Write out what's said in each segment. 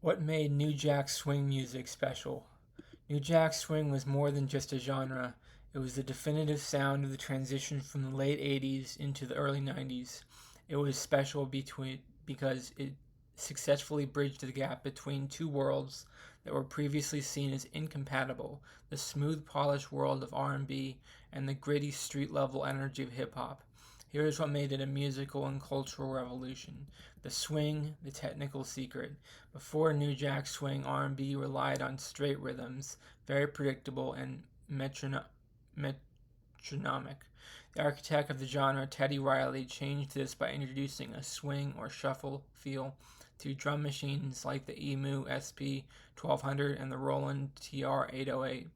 What made New Jack Swing music special? New Jack Swing was more than just a genre. It was the definitive sound of the transition from the late 80s into the early 90s. It was special because it successfully bridged the gap between two worlds that were previously seen as incompatible, the smooth polished world of R&B and the gritty street level energy of hip hop. Here is what made it a musical and cultural revolution. The swing, the technical secret. Before New Jack Swing, R&B relied on straight rhythms, very predictable and metronomic. The architect of the genre, Teddy Riley, changed this by introducing a swing or shuffle feel to drum machines like the EMU SP 1200 and the Roland TR 808.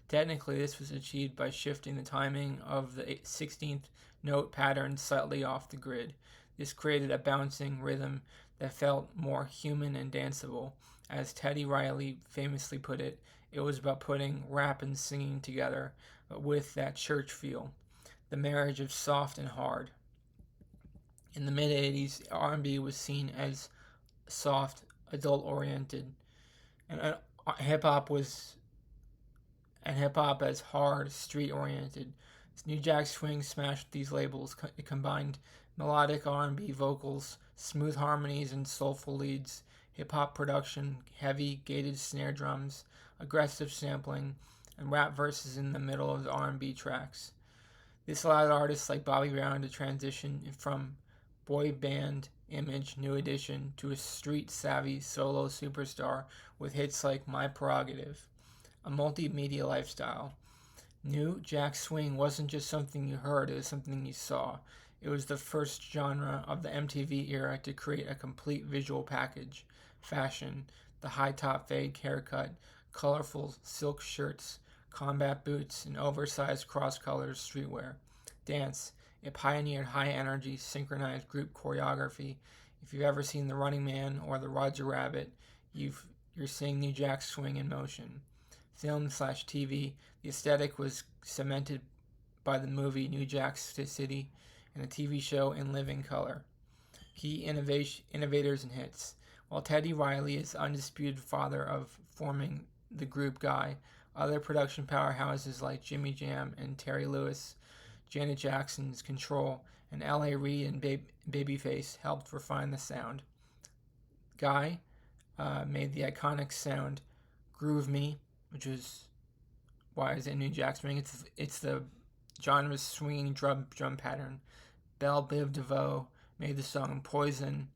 Technically, this was achieved by shifting the timing of the 16th note pattern slightly off the grid. This created a bouncing rhythm that felt more human and danceable. As Teddy Riley famously put it, it was about putting rap and singing together, but with that church feel, the marriage of soft and hard. In the mid 80s, R&B was seen as soft, adult-oriented, and hip hop was and hip hop as hard, street oriented. New Jack Swing smashed these labels. It combined melodic R&B vocals, smooth harmonies and soulful leads, hip hop production, heavy gated snare drums, aggressive sampling, and rap verses in the middle of the R&B tracks. This allowed artists like Bobby Brown to transition from boy band image New Edition to a street savvy solo superstar with hits like My Prerogative. A multimedia lifestyle. New Jack Swing wasn't just something you heard, it was something you saw. It was the first genre of the MTV era to create a complete visual package. Fashion, the high top fade haircut, colorful silk shirts, combat boots, and oversized cross-colored streetwear. Dance, it pioneered high energy, synchronized group choreography. If you've ever seen The Running Man or The Roger Rabbit, you're seeing New Jack Swing in motion. Film/TV, the aesthetic was cemented by the movie New Jack City and the TV show In Living Color. Key innovators and hits. While Teddy Riley is undisputed father of forming the group Guy, other production powerhouses like Jimmy Jam and Terry Lewis, Janet Jackson's Control, and L.A. Reid and Babyface helped refine the sound. Guy made the iconic sound Groove Me, which is why is it New Jack Swing? It's the genre's swinging drum pattern. Belle Biv DeVoe made the song Poison.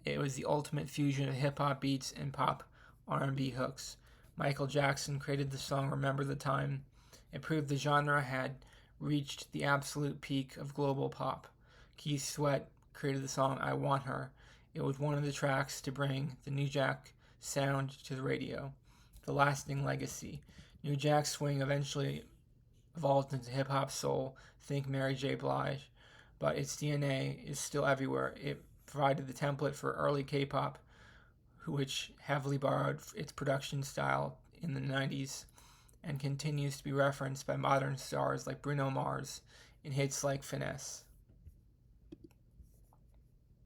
It was the ultimate fusion of hip hop beats and pop R&B hooks. Michael Jackson created the song Remember the Time. It proved the genre had reached the absolute peak of global pop. Keith Sweat created the song I Want Her. It was one of the tracks to bring the New Jack sound to the radio. The lasting legacy. New Jack Swing eventually evolved into hip hop soul, think Mary J. Blige, but its DNA is still everywhere. It provided the template for early K-pop, which heavily borrowed its production style in the 90s and continues to be referenced by modern stars like Bruno Mars in hits like Finesse.